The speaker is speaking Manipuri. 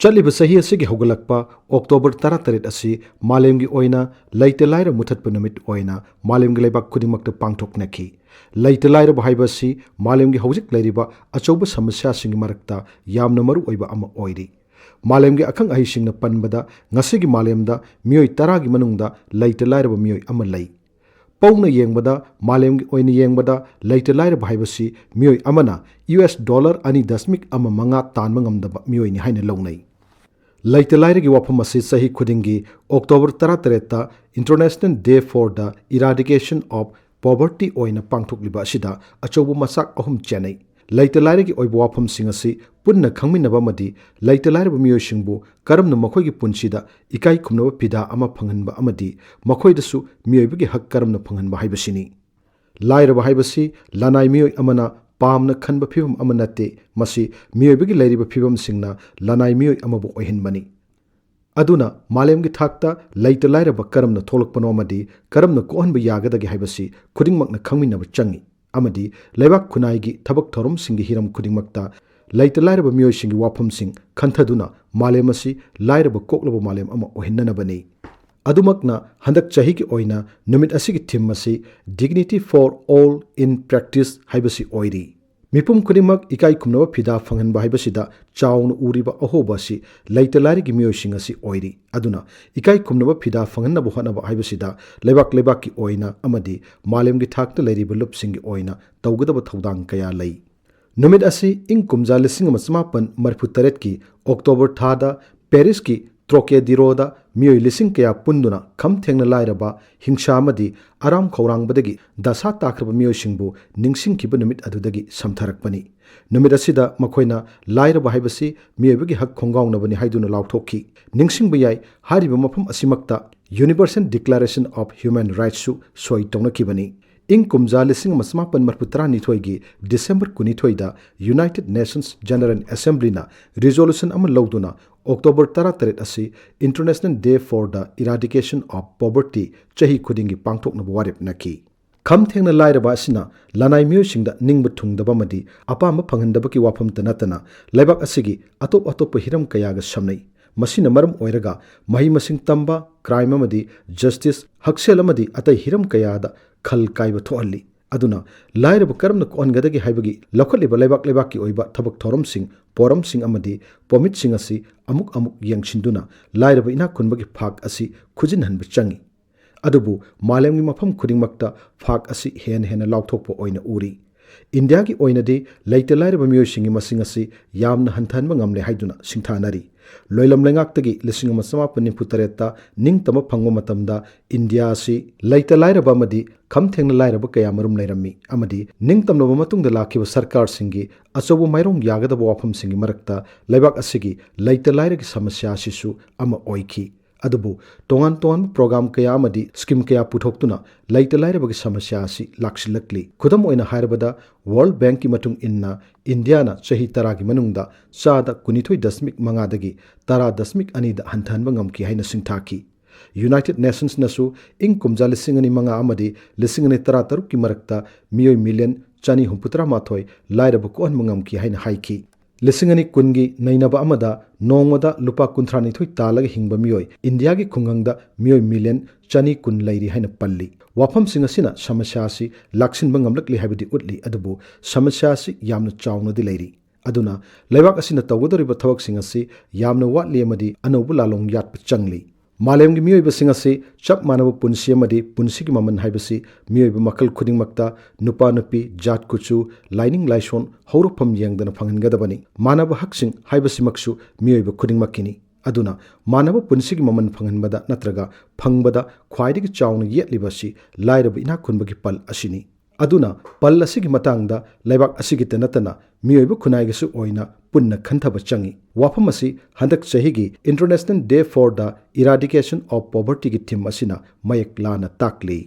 ꯆꯠꯂꯤꯕ ꯆꯍꯤ ꯑꯁꯤꯒꯤ ꯍꯧꯒꯠꯂꯛꯄ ꯑꯣꯛꯇꯣꯕꯔ 18 ꯑꯁꯤ ꯃꯥꯂꯦꯝꯒꯤ ꯑꯣꯏꯅ ꯂꯩꯇ ꯂꯥꯏꯔ ꯃꯨꯊꯠꯄ ꯅꯨꯃꯤꯠ ꯑꯣꯏꯅ ꯃꯥꯂꯦꯝꯒꯤ ꯂꯩꯕꯥꯛ ꯈꯨꯗꯤꯡꯃꯛꯇ ꯄꯥꯡꯊꯣꯛꯅꯈꯤ꯫ ꯂꯩꯇ ꯂꯥꯏꯔꯕ ꯍꯥꯏꯕ ꯑꯁꯤ ꯃꯥꯂꯦꯝꯒꯤ ꯍꯧꯖꯤꯛ ꯂꯩꯔꯤꯕ ꯑꯆꯧꯕ ꯁꯃꯁ꯭ꯌꯥꯁꯤꯡꯒꯤ ꯃꯔꯛꯇ ꯌꯥꯝꯅ ꯃꯔꯨꯑꯣꯏꯕ ꯑꯃ ꯑꯣꯏꯔꯤ꯫ ꯃꯥꯂꯦꯝꯒꯤ ꯑꯈꯪ ꯑꯍꯩꯁꯤꯡꯅ ꯄꯟꯕꯗ ꯉꯁꯤꯒꯤ ꯃꯥꯂꯦꯝꯗ ꯃꯤꯑꯣꯏ 10ꯒꯤ ꯃꯅꯨꯡꯗ ꯂꯩꯇ ꯂꯥꯏꯔꯕ ꯃꯤꯑꯣꯏ ꯑꯃ ꯂꯩ꯫ ꯄꯧꯅ ꯌꯦꯡꯕꯗ ꯃꯥꯂꯦꯝꯒꯤ ꯑꯣꯏꯅ ꯌꯦꯡꯕꯗ ꯂꯩꯇ ꯂꯥꯏꯔꯕ ꯍꯥꯏꯕꯁꯤ ꯃꯤꯑꯣꯏ ꯑꯃꯅ $2.2.5 ꯇꯥꯟꯕ ꯉꯝꯗꯕ ꯃꯤꯑꯣꯏꯅꯤ ꯍꯥꯏꯅ ꯂꯧꯅꯩ꯫ ꯂꯩꯇ ꯂꯥꯏꯔꯒꯤ ꯋꯥꯐꯝ ꯑꯁꯤ ꯆꯍꯤ ꯈꯨꯗꯤꯡꯒꯤ ꯑꯣꯛꯇꯣꯕꯔ 18ꯇ international day for the eradication of poverty ꯑꯣꯏꯅ ꯄꯥꯡꯊꯣꯛꯂꯤꯕ ꯑꯁꯤꯗ ꯑꯆꯧꯕ ꯃꯆꯥꯛ ꯑꯍꯨꯝ ꯆꯦꯟꯅꯩ꯫ ꯂꯩꯇ ꯂꯥꯏꯔꯒꯤ ꯑꯣꯏꯕ ꯋꯥꯐꯝꯁꯤꯡ ꯑꯁꯤ ꯄꯨꯟꯅ ꯈꯪꯃꯤꯟꯅꯕ ꯑꯃꯗꯤ ꯂꯩꯇ ꯂꯥꯏꯔꯕ ꯃꯤꯑꯣꯏꯁꯤꯡꯕꯨ ꯀꯔꯝꯅ ꯃꯈꯣꯏꯒꯤ ꯄꯨꯟꯁꯤꯗ ꯏꯀꯥꯏ ꯈꯨꯝꯅꯕ ꯐꯤꯗꯥ ꯑꯃ ꯐꯪꯍꯟꯕ ꯑꯃꯗꯤ ꯃꯈꯣꯏꯗꯁꯨ ꯃꯤꯑꯣꯏꯕꯒꯤ ꯍꯛ ꯀꯔꯝꯅ ꯐꯪꯍꯟꯕ ꯍꯥꯏꯕꯁꯤꯅꯤ꯫ ꯂꯥꯏꯔꯕ ꯍꯥꯏꯕꯁꯤ ꯂꯅꯥꯏ ꯃꯤꯑꯣꯏ ꯑꯃꯅ ꯄꯥꯝꯅ ꯈꯟꯕ ꯐꯤꯚꯝ ꯑꯃ ꯅꯠꯇꯦ, ꯃꯁꯤ ꯃꯤꯑꯣꯏꯕꯒꯤ ꯂꯩꯔꯤꯕ ꯐꯤꯚꯝꯁꯤꯡꯅ ꯂꯅꯥꯏ ꯃꯤꯑꯣꯏ ꯑꯃꯕꯨ ꯑꯣꯏꯍꯟꯕꯅꯤ꯫ ꯑꯗꯨꯅ ꯃꯥꯂꯦꯝꯒꯤ ꯊꯥꯛꯇ ꯂꯩꯇ ꯂꯥꯏꯔꯕ ꯀꯔꯝꯅ ꯊꯣꯛꯂꯛꯄꯅꯣ ꯑꯃꯗꯤ ꯀꯔꯝꯅ ꯀꯣꯛꯍꯟꯕ ꯌꯥꯒꯗꯒꯦ ꯍꯥꯏꯕꯁꯤ ꯈꯨꯗꯤꯡꯃꯛꯅ ꯈꯪꯃꯤꯟꯅꯕ ꯆꯪꯏ ꯑꯃꯗꯤ ꯂꯩꯕꯥꯛ ꯈꯨꯟꯅꯥꯏꯒꯤ ꯊꯕꯛ ꯊꯧꯔꯝꯁꯤꯡꯒꯤ ꯍꯤꯔꯝ ꯈꯨꯗꯤꯡꯃꯛꯇ ꯂꯩꯇ ꯂꯥꯏꯔꯕ ꯃꯤꯑꯣꯏꯁꯤꯡꯒꯤ ꯋꯥꯐꯝꯁꯤꯡ ꯈꯟꯊꯗꯨꯅ ꯃꯥꯂꯦꯝ ꯑꯁꯤ ꯂꯥꯏꯔꯕ ꯀꯣꯛꯂꯕ ꯃꯥꯂꯦꯝ ꯑꯃ ꯑꯣꯏꯍꯟꯅꯅꯕꯅꯤ꯫ ꯑꯗꯨꯃꯛꯅ ꯍꯟꯗꯛ ꯆꯍꯤꯒꯤ ꯑꯣꯏꯅ ꯅꯨꯃꯤꯠ ꯑꯁꯤꯒꯤ ꯊꯤꯝ ꯑꯁꯤ ꯗꯤꯒꯅꯤꯇꯤ ꯐꯣꯔ ꯑꯣꯜ ꯏꯟ ꯄ꯭ꯔꯦꯛꯇꯤꯁ ꯍꯥꯏꯕꯁꯤ ꯑꯣꯏꯔꯤ꯫ ꯃꯤꯄꯨꯝ ꯈꯨꯗꯤꯡꯃꯛ ꯏꯀꯥꯏ ꯈꯨꯝꯅꯕ ꯐꯤꯗꯥ ꯐꯪꯍꯟꯕ ꯍꯥꯏꯕꯁꯤꯗ ꯆꯥꯎꯅ ꯎꯔꯤꯕ ꯑꯍꯣꯕ ꯑꯁꯤ ꯂꯩꯇ ꯂꯥꯏꯔꯒꯤ ꯃꯤꯑꯣꯏꯁꯤꯡ ꯑꯁꯤ ꯑꯣꯏꯔꯤ꯫ ꯑꯗꯨꯅ ꯏꯀꯥꯏ ꯈꯨꯝꯅꯕ ꯐꯤꯗꯥ ꯐꯪꯍꯟꯅꯕ ꯍꯣꯠꯅꯕ ꯍꯥꯏꯕꯁꯤꯗ ꯂꯩꯕꯥꯛꯀꯤ ꯑꯣꯏꯅ ꯑꯃꯗꯤ ꯃꯥꯂꯦꯝꯒꯤ ꯊꯥꯛꯇ ꯂꯩꯔꯤꯕ ꯂꯨꯞꯁꯤꯡꯒꯤ ꯑꯣꯏꯅ ꯇꯧꯒꯗꯕ ꯊꯧꯗꯥꯡ ꯀꯌꯥ ꯂꯩ꯫ ꯅꯨꯃꯤꯠ ꯑꯁꯤ ꯏꯪ ꯀꯨꯝꯖꯥ 1938ꯀꯤ ꯑꯣꯛꯇꯣꯕꯔ ꯊꯥꯗ ꯄꯦꯔꯤꯁꯀꯤ ꯇ꯭ꯔꯣꯀꯦꯗꯤꯔꯣꯗ ꯃꯤꯑꯣꯏ ꯂꯤꯁꯤꯡ ꯀꯌꯥ ꯄꯨꯟꯗꯨꯅ ꯈꯝ ꯊꯦꯡꯅ ꯂꯥꯏꯔꯕ, ꯍꯤꯡꯁꯥ ꯑꯃꯗꯤ ꯑꯔꯥꯝ ꯈꯧꯔꯥꯡꯕꯗꯒꯤ ꯗꯁꯥ ꯇꯥꯈ꯭ꯔꯕ ꯃꯤꯑꯣꯏꯁꯤꯡꯕꯨ ꯅꯤꯡꯁꯤꯡꯈꯤꯕ ꯅꯨꯃꯤꯠ ꯑꯗꯨꯗꯒꯤ ꯁꯝꯊꯔꯛꯄꯅꯤ꯫ ꯅꯨꯃꯤꯠ ꯑꯁꯤꯗ ꯃꯈꯣꯏꯅ ꯂꯥꯏꯔꯕ ꯍꯥꯏꯕꯁꯤ ꯃꯤꯑꯣꯏꯕꯒꯤ ꯍꯛ ꯈꯣꯡꯒꯥꯎꯅꯕꯅꯤ ꯍꯥꯏꯗꯨꯅ ꯂꯥꯎꯊꯣꯛꯈꯤ꯫ ꯅꯤꯡꯁꯤꯡꯕ ꯌꯥꯏ, ꯍꯥꯏꯔꯤꯕ ꯃꯐꯝ ꯑꯁꯤꯃꯛꯇ ꯌꯨꯅꯤꯚꯔꯁꯦꯜ ꯗꯤꯀ꯭ꯂꯥꯔꯦꯁꯟ ꯑꯣꯐ ꯍ꯭ꯌꯨꯃꯦꯟ ꯔꯥꯏꯠꯁꯁꯨ ꯁꯣꯏ ꯇꯧꯅꯈꯤꯕꯅꯤ꯫ ꯏꯪ ꯀꯨꯝꯖꯥ 1992ꯒꯤ ꯗꯤꯁꯦꯝꯕꯔ 19ꯗ ꯌꯨꯅꯥꯏꯇꯦꯗ ꯅꯦꯁꯟꯁ ꯖꯦꯅꯔꯦꯜ ꯑꯦꯁꯦꯝꯕ꯭ꯂꯤꯅ ꯔꯤꯖꯣꯂꯨꯁꯟ ꯑꯃ ꯂꯧꯗꯨꯅ ꯑꯣꯛꯇꯣꯕꯔ 18 ꯑꯁꯤ international day for the eradication of poverty ꯆꯍꯤ ꯈꯨꯗꯤꯡꯒꯤ ꯄꯥꯡꯊꯣꯛꯅꯕ ꯋꯥꯔꯦꯞꯅꯈꯤ꯫ ꯈꯝ ꯊꯦꯡꯅ ꯂꯥꯏꯔꯕ ꯑꯁꯤꯅ ꯂꯅꯥꯏ ꯃꯤꯑꯣꯏꯁꯤꯡꯗ ꯅꯤꯡꯕ ꯊꯨꯡꯗꯕ ꯑꯃꯗꯤ ꯑꯄꯥꯝꯕ ꯐꯪꯍꯟꯗꯕꯒꯤ ꯋꯥꯐꯝꯇ ꯅꯠꯇꯅ ꯂꯩꯕꯥꯛ ꯑꯁꯤꯒꯤ ꯑꯇꯣꯞ ꯑꯇꯣꯞꯄ ꯍꯤꯔꯝ ꯀꯌꯥꯒ ꯁꯝꯅꯩ꯫ ꯃꯁꯤꯅ ꯃꯔꯝ ꯑꯣꯏꯔꯒ ꯃꯍꯩ ꯃꯁꯤꯡ ꯇꯝꯕ, ꯀ꯭ꯔꯥꯏꯝ ꯑꯃꯗꯤ ꯖꯁꯇꯤꯁ, ꯍꯛꯁꯦꯜ ꯑꯃꯗꯤ ꯑꯇꯩ ꯍꯤꯔꯝ ꯀꯌꯥꯗ ꯈꯜ ꯀꯥꯏꯕ ꯊꯣꯛꯍꯜꯂꯤ꯫ ꯑꯗꯨꯅ ꯂꯥꯏꯔꯕ ꯀꯔꯝꯅ ꯀꯣꯛꯍꯟꯒꯗꯒꯦ ꯍꯥꯏꯕꯒꯤ ꯂꯧꯈꯠꯂꯤꯕ ꯂꯩꯕꯥꯛꯀꯤ ꯑꯣꯏꯕ ꯊꯕꯛ ꯊꯧꯔꯝꯁꯤꯡ, ꯄꯣꯔꯝꯁꯤꯡ ꯑꯃꯗꯤ ꯄꯣꯃꯤꯠꯁꯤꯡ ꯑꯁꯤ ꯑꯃꯨꯛ ꯌꯦꯡꯁꯤꯟꯗꯨꯅ ꯂꯥꯏꯔꯕ ꯏꯅꯥꯛ ꯈꯨꯟꯕꯒꯤ ꯐꯥꯛ ꯑꯁꯤ ꯈꯨꯖꯤꯟꯍꯟꯕ ꯆꯪꯏ꯫ ꯑꯗꯨꯕꯨ ꯃꯥꯂꯦꯝꯒꯤ ꯃꯐꯝ ꯈꯨꯗꯤꯡꯃꯛꯇ ꯐꯥꯛ ꯑꯁꯤ ꯍꯦꯟꯅ ꯂꯥꯎꯊꯣꯛꯄ ꯑꯣꯏꯅ ꯎꯔꯤ꯫ ꯏꯟꯗꯤꯌꯥꯒꯤ ꯑꯣꯏꯅꯗꯤ ꯂꯩꯇ ꯂꯥꯏꯔꯕ ꯃꯤꯑꯣꯏꯁꯤꯡꯒꯤ ꯃꯁꯤꯡ ꯑꯁꯤ ꯌꯥꯝꯅ ꯍꯟꯊꯍꯟꯕ ꯉꯝꯂꯦ ꯍꯥꯏꯗꯨꯅ ꯁꯤꯡꯊꯥꯅꯔꯤ꯫ ꯂꯣꯏꯂꯝ ꯂꯩꯉꯥꯛꯇꯒꯤ 1998ꯇ ꯅꯤꯡꯇꯝꯕ ꯐꯪꯕ ꯃꯇꯝꯗ ꯏꯟꯗꯤꯌꯥ ꯑꯁꯤ ꯂꯩꯇ ꯂꯥꯏꯔꯕ ꯑꯃꯗꯤ ꯈꯝ ꯊꯦꯡꯅ ꯂꯥꯏꯔꯕ ꯀꯌꯥꯃꯔꯨꯝ ꯂꯩꯔꯝꯃꯤ ꯑꯃꯗꯤ ꯅꯤꯡꯇꯝꯂꯕ ꯃꯇꯨꯡꯗ ꯂꯥꯛꯈꯤꯕ ꯁꯔꯀꯥꯔꯁꯤꯡꯒꯤ ꯑꯆꯧꯕ ꯃꯥꯏꯔꯣꯡ ꯌꯥꯒꯗꯕ ꯋꯥꯐꯝꯁꯤꯡꯒꯤ ꯃꯔꯛꯇ ꯂꯩꯕꯥꯛ ꯑꯁꯤꯒꯤ ꯂꯩꯇ ꯂꯥꯏꯔꯒꯤ ꯁꯃꯁ꯭ꯌꯥ ꯑꯁꯤꯁꯨ ꯑꯃ ꯑꯣꯏꯈꯤ꯫ ꯑꯗꯨꯕꯨ ꯇꯣꯉꯥꯟ ꯇꯣꯉꯥꯟꯕ ꯄ꯭ꯔꯣꯒ꯭ꯔꯥꯝ ꯀꯌꯥ ꯑꯃꯗꯤ ꯁ꯭ꯀꯤꯝ ꯀꯌꯥ ꯄꯨꯊꯣꯛꯇꯨꯅ ꯂꯩꯇ ꯂꯥꯏꯔꯕꯒꯤ ꯁꯃꯁ꯭ꯌꯥ ꯑꯁꯤ ꯂꯥꯛꯁꯤꯜꯂꯛꯂꯤ꯫ ꯈꯨꯗꯝ ꯑꯣꯏꯅ ꯍꯥꯏꯔꯕꯗ ꯋꯥꯔꯜꯗ ꯕꯦꯡꯛꯀꯤ ꯃꯇꯨꯡ ꯏꯟꯅ ꯏꯟꯗꯤꯌꯥꯅ ꯆꯍꯤ 10ꯒꯤ ꯃꯅꯨꯡꯗ ꯆꯥꯗ 12.5ꯗꯒꯤ 10.2ꯗ ꯍꯟꯊꯍꯟꯕ ꯉꯝꯈꯤ ꯍꯥꯏꯅ ꯁꯤꯡꯊꯥꯈꯤ꯫ ꯌꯨꯅꯥꯏꯇꯦꯗ ꯅꯦꯁꯟꯁꯅꯁꯨ ꯏꯪ ꯀꯨꯝꯖꯥ 2005 ꯑꯃꯗꯤ 2013ꯀꯤ ꯃꯔꯛꯇ ꯃꯤꯑꯣꯏ ꯃꯤꯂꯤꯌꯟ 239 ꯂꯥꯏꯔꯕ ꯀꯣꯛꯍꯟꯕ ꯉꯝꯈꯤ ꯍꯥꯏꯅ ꯍꯥꯏꯈꯤ꯫ 2010ꯒꯤ ꯅꯩꯅꯕ ꯑꯃꯗ ꯅꯣꯡꯃꯗ ꯂꯨꯄꯥ 32 ꯇꯥꯜꯂꯒ ꯍꯤꯡꯕ ꯃꯤꯑꯣꯏ ꯏꯟꯗꯤꯌꯥꯒꯤ ꯈꯨꯡꯒꯪꯗ ꯃꯤꯑꯣꯏ ꯃꯤꯂꯤꯌꯟ 210 ꯂꯩꯔꯤ ꯍꯥꯏꯅ ꯄꯜꯂꯤ꯫ ꯋꯥꯐꯝꯁꯤꯡ ꯑꯁꯤꯅ ꯁꯃꯁ꯭ꯌꯥ ꯑꯁꯤ ꯂꯥꯛꯁꯤꯟꯕ ꯉꯝꯂꯛꯂꯤ ꯍꯥꯏꯕꯗꯤ ꯎꯠꯂꯤ, ꯑꯗꯨꯕꯨ ꯁꯃꯁ꯭ꯌꯥ ꯑꯁꯤ ꯌꯥꯝꯅ ꯆꯥꯎꯅꯗꯤ ꯂꯩꯔꯤ꯫ ꯑꯗꯨꯅ ꯂꯩꯕꯥꯛ ꯑꯁꯤꯅ ꯇꯧꯒꯗꯧꯔꯤꯕ ꯊꯕꯛꯁꯤꯡ ꯑꯁꯤ ꯌꯥꯝꯅ ꯋꯥꯠꯂꯤ ꯑꯃꯗꯤ ꯑꯅꯧꯕ ꯂꯥꯂꯣꯡ ꯌꯥꯠꯄ ꯆꯪꯂꯤ꯫ ꯃꯥꯂꯦꯝꯒꯤ ꯃꯤꯑꯣꯏꯕꯁꯤꯡ ꯑꯁꯤ ꯆꯞ ꯃꯥꯟꯅꯕ ꯄꯨꯟꯁꯤ ꯑꯃꯗꯤ ꯄꯨꯟꯁꯤꯒꯤ ꯃꯃꯜ ꯍꯥꯏꯕꯁꯤ ꯃꯤꯑꯣꯏꯕ ꯃꯈꯜ ꯈꯨꯗꯤꯡꯃꯛꯇ ꯅꯨꯄꯥ ꯅꯨꯄꯤ, ꯖꯥꯠ ꯀꯨꯆꯨ, ꯂꯥꯏꯅꯤꯡ ꯂꯥꯏꯁꯣꯟ, ꯍꯧꯔꯛꯐꯝ ꯌꯦꯡꯗꯅ ꯐꯪꯍꯟꯒꯗꯕꯅꯤ꯫ ꯃꯥꯟꯅꯕ ꯍꯛꯁꯤꯡ ꯍꯥꯏꯕꯁꯤꯃꯛꯁꯨ ꯃꯤꯑꯣꯏꯕ ꯈꯨꯗꯤꯡꯃꯛꯀꯤꯅꯤ꯫ ꯑꯗꯨꯅ ꯃꯥꯟꯅꯕ ꯄꯨꯟꯁꯤꯒꯤ ꯃꯃꯜ ꯐꯪꯍꯟꯕꯗ ꯅꯠꯇ꯭ꯔꯒ ꯐꯪꯕꯗ ꯈ꯭ꯋꯥꯏꯗꯒꯤ ꯆꯥꯎꯅ ꯌꯦꯠꯂꯤꯕ ꯑꯁꯤ ꯂꯥꯏꯔꯕ ꯏꯅꯥꯛ ꯈꯨꯟꯕꯒꯤ ꯄꯜ ꯑꯁꯤꯅꯤ꯫ ꯑꯗꯨꯅ ꯄꯜ ꯑꯁꯤꯒꯤ ꯃꯇꯥꯡꯗ ꯂꯩꯕꯥꯛ ꯑꯁꯤꯒꯤꯇ ꯅꯠꯇꯅ ꯃꯤꯑꯣꯏꯕ ꯈꯨꯟꯅꯥꯏꯒꯤꯁꯨ ꯑꯣꯏꯅ ꯄꯨꯟꯅ ꯈꯟꯊꯕ ꯆꯪꯏ꯫ ꯋꯥꯐꯝ ꯑꯁꯤ ꯍꯟꯗꯛ ꯆꯍꯤꯒꯤ international day for the eradication of ꯄꯣꯚꯔꯇꯤꯒꯤ ꯊꯤꯝ ꯑꯁꯤꯅ ꯃꯌꯦꯛ ꯂꯥꯅ ꯇꯥꯛꯂꯤ꯫